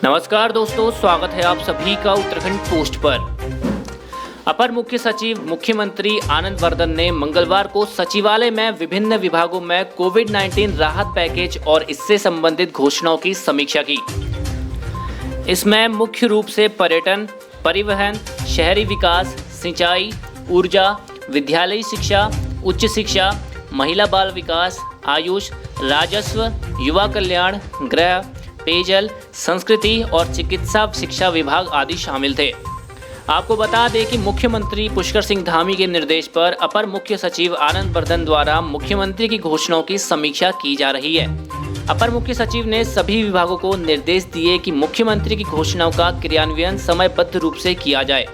नमस्कार दोस्तों, स्वागत है आप सभी का उत्तराखंड पोस्ट पर। अपर मुख्य सचिव मुख्यमंत्री आनंदवर्धन ने मंगलवार को सचिवालय में विभिन्न विभागों में कोविड-19 राहत पैकेज और इससे संबंधित घोषणाओं की समीक्षा की। इसमें मुख्य रूप से पर्यटन, परिवहन, शहरी विकास, सिंचाई, ऊर्जा, विद्यालयी शिक्षा, उच्च शिक्षा, महिला बाल विकास, आयुष, राजस्व, युवा कल्याण, गृह, पेयजल, संस्कृति और चिकित्सा शिक्षा विभाग आदि शामिल थे। आपको बता दें कि मुख्यमंत्री पुष्कर सिंह धामी के निर्देश पर अपर मुख्य सचिव आनंदवर्धन द्वारा मुख्यमंत्री की घोषणाओं की समीक्षा की जा रही है। अपर मुख्य सचिव ने सभी विभागों को निर्देश दिए कि मुख्यमंत्री की घोषणाओं का क्रियान्वयन समयबद्ध रूप से किया जाए।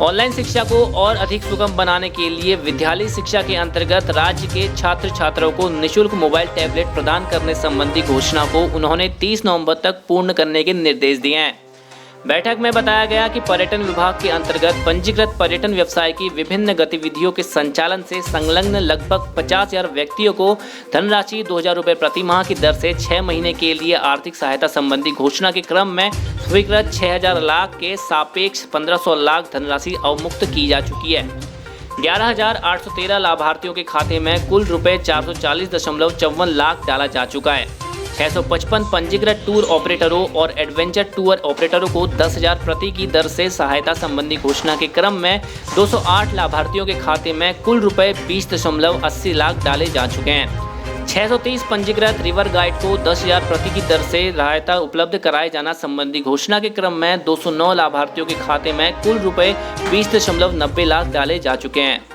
ऑनलाइन शिक्षा को और अधिक सुगम बनाने के लिए विद्यालयी शिक्षा के अंतर्गत राज्य के छात्र छात्राओं को निःशुल्क मोबाइल टैबलेट प्रदान करने संबंधी घोषणा को उन्होंने 30 नवंबर तक पूर्ण करने के निर्देश दिए हैं। बैठक में बताया गया कि पर्यटन विभाग के अंतर्गत पंजीकृत पर्यटन व्यवसाय की विभिन्न गतिविधियों के संचालन से संलग्न लगभग 50,000 व्यक्तियों को धनराशि 2,000 रुपये प्रति माह की दर से 6 महीने के लिए आर्थिक सहायता संबंधी घोषणा के क्रम में स्वीकृत 6,000 लाख के सापेक्ष 1,500 लाख धनराशि अवमुक्त की जा चुकी है। 11,813 लाभार्थियों के खाते में कुल रुपये 440.54 लाख डाला जा चुका है। 655 पंजीकृत टूर ऑपरेटरों और एडवेंचर टूर ऑपरेटरों को 10,000 प्रति की दर से सहायता संबंधी घोषणा के क्रम में 208 लाभार्थियों के खाते में कुल रुपये 20.80 लाख डाले जा चुके हैं। 630 पंजीकृत रिवर गाइड को 10,000 प्रति की दर से सहायता उपलब्ध कराए जाना संबंधी घोषणा के क्रम में 209 लाभार्थियों के खाते में कुल रुपये 20.90 लाख डाले जा चुके हैं।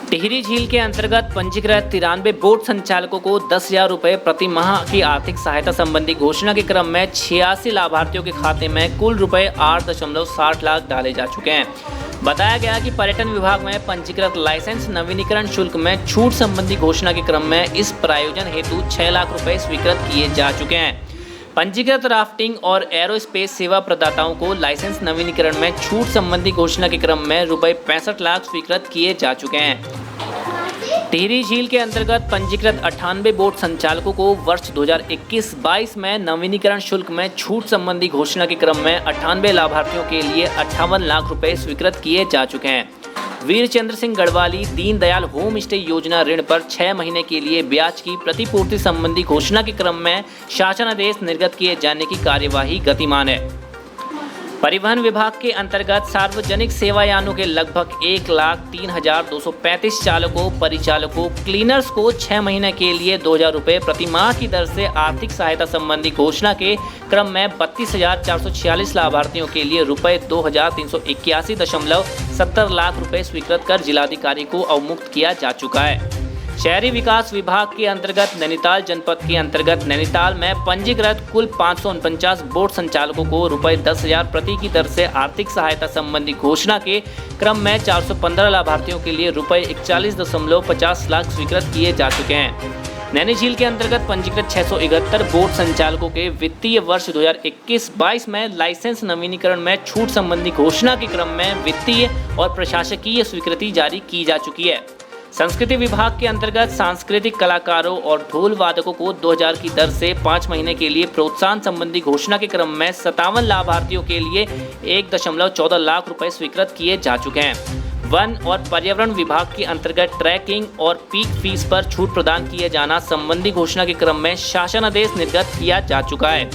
टिहरी झील के अंतर्गत पंजीकृत 93 बोट संचालकों को 10,000 रुपये प्रति माह की आर्थिक सहायता संबंधी घोषणा के क्रम में 86 लाभार्थियों के खाते में कुल रुपये 8.60 लाख डाले जा चुके हैं। बताया गया कि पर्यटन विभाग में पंजीकृत लाइसेंस नवीनीकरण शुल्क में छूट संबंधी घोषणा के क्रम में इस प्रायोजन हेतु 6 लाख रुपये स्वीकृत किए जा चुके हैं। पंजीकृत राफ्टिंग और एरोस्पेस सेवा प्रदाताओं को लाइसेंस नवीनीकरण में छूट संबंधी घोषणा के क्रम में रुपये 65 लाख स्वीकृत किए जा चुके हैं। टिहरी झील के अंतर्गत पंजीकृत 98 बोट संचालकों को वर्ष 2021-22 में नवीनीकरण शुल्क में छूट संबंधी घोषणा के क्रम में 98 लाभार्थियों के लिए 58 लाख रुपए स्वीकृत किए जा चुके हैं। वीर चंद्र सिंह गढ़वाली दीनदयाल होम स्टे योजना ऋण पर 6 महीने के लिए ब्याज की प्रतिपूर्ति संबंधी घोषणा के क्रम में शासनादेश निर्गत किए जाने की कार्यवाही गतिमान है। परिवहन विभाग के अंतर्गत सार्वजनिक सेवायानों के लगभग 1,03,235 चालकों, परिचालकों, क्लीनर्स को 6 महीने के लिए 2,000 रुपये प्रति माह की दर से आर्थिक सहायता संबंधी घोषणा के क्रम में 32,446 लाभार्थियों के लिए रुपये 2,381.70 लाख रुपए स्वीकृत कर जिलाधिकारी को अवमुक्त किया जा चुका है। शहरी विकास विभाग के अंतर्गत नैनीताल जनपद के अंतर्गत नैनीताल में पंजीकृत कुल 549 बोट संचालकों को रुपये 10,000 प्रति की दर से आर्थिक सहायता संबंधी घोषणा के क्रम में 415 लाभार्थियों के लिए रुपये 41.50 लाख स्वीकृत किए जा चुके हैं। नैनी झील के अंतर्गत पंजीकृत 671 बोट संचालकों के वित्तीय वर्ष 2021-22 में लाइसेंस नवीनीकरण में छूट संबंधी घोषणा के क्रम में वित्तीय और प्रशासकीय स्वीकृति जारी की जा चुकी है। संस्कृति विभाग के अंतर्गत सांस्कृतिक कलाकारों और ढोल वादकों को 2,000 की दर से 5 महीने के लिए प्रोत्साहन संबंधी घोषणा के क्रम में 57 लाभार्थियों के लिए 1.14 लाख रुपए स्वीकृत किए जा चुके हैं। वन और पर्यावरण विभाग के अंतर्गत ट्रैकिंग और पीक फीस पर छूट प्रदान किए जाना संबंधी घोषणा के क्रम में शासनादेश निर्गत किया जा चुका है।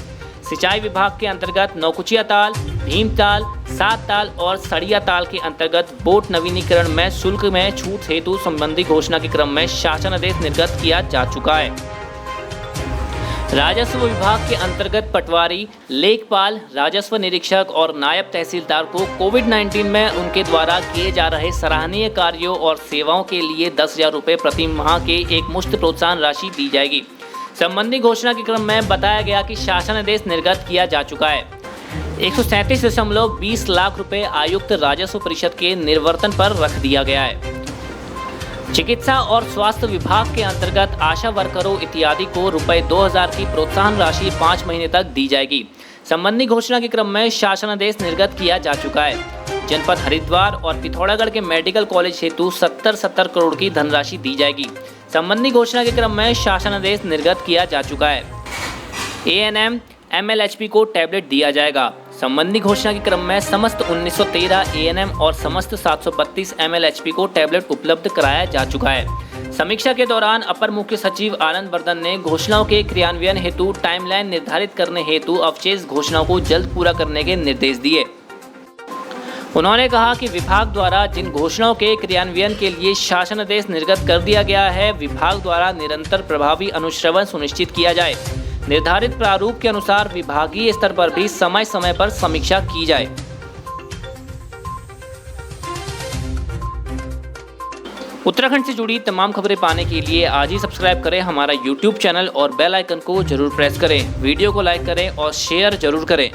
सिंचाई विभाग के अंतर्गत नौकुचिया ताल, भीमताल, सात ताल और सड़िया ताल के अंतर्गत बोट नवीनीकरण में शुल्क में छूट हेतु संबंधी घोषणा के क्रम में शासनादेश निर्गत किया जा चुका है। राजस्व विभाग के अंतर्गत पटवारी, लेखपाल, राजस्व निरीक्षक और नायब तहसीलदार को कोविड-19 में उनके द्वारा किए जा रहे सराहनीय कार्यों और सेवाओं के लिए 10,000 रुपये प्रति माह के एक मुश्त प्रोत्साहन राशि दी जाएगी। संबंधी घोषणा के क्रम में बताया गया कि शासनादेश निर्गत किया जा चुका है। 137.20 लाख रुपए आयुक्त राजस्व परिषद के निर्वर्तन पर रख दिया गया है। चिकित्सा और स्वास्थ्य विभाग के अंतर्गत आशा वर्करों इत्यादि को रुपये 2,000 की प्रोत्साहन राशि 5 महीने तक दी जाएगी। संबंधी घोषणा के क्रम में शासनादेश निर्गत किया जा चुका है। जनपद हरिद्वार और पिथौरागढ़ के मेडिकल कॉलेज हेतु 70 करोड़ की धनराशि दी जाएगी। संबंधी घोषणा के क्रम में शासनादेश निर्गत किया जा चुका है। ANM, ml/HP को टैबलेट दिया जाएगा। संबंधी घोषणा के क्रम में समस्त 1913 ANM और समस्त 732 ml/HP को टैबलेट उपलब्ध कराया जा चुका है। समीक्षा के दौरान अपर मुख्य सचिव आनंद वर्धन ने घोषणाओं के क्रियान्वयन हेतु टाइमलाइन निर्धारित करने हेतु अवशेष घोषणाओं को जल्द पूरा करने के निर्देश दिए। उन्होंने कहा कि विभाग द्वारा जिन घोषणाओं के क्रियान्वयन के लिए शासनादेश निर्गत कर दिया गया है, विभाग द्वारा निरंतर प्रभावी अनुश्रवण सुनिश्चित किया जाए। निर्धारित प्रारूप के अनुसार विभागीय स्तर पर भी समय समय पर समीक्षा की जाए। उत्तराखंड से जुड़ी तमाम खबरें पाने के लिए आज ही सब्सक्राइब करें हमारा YouTube चैनल और बेल आइकन को जरूर प्रेस करें। वीडियो को लाइक करें और शेयर जरूर करें।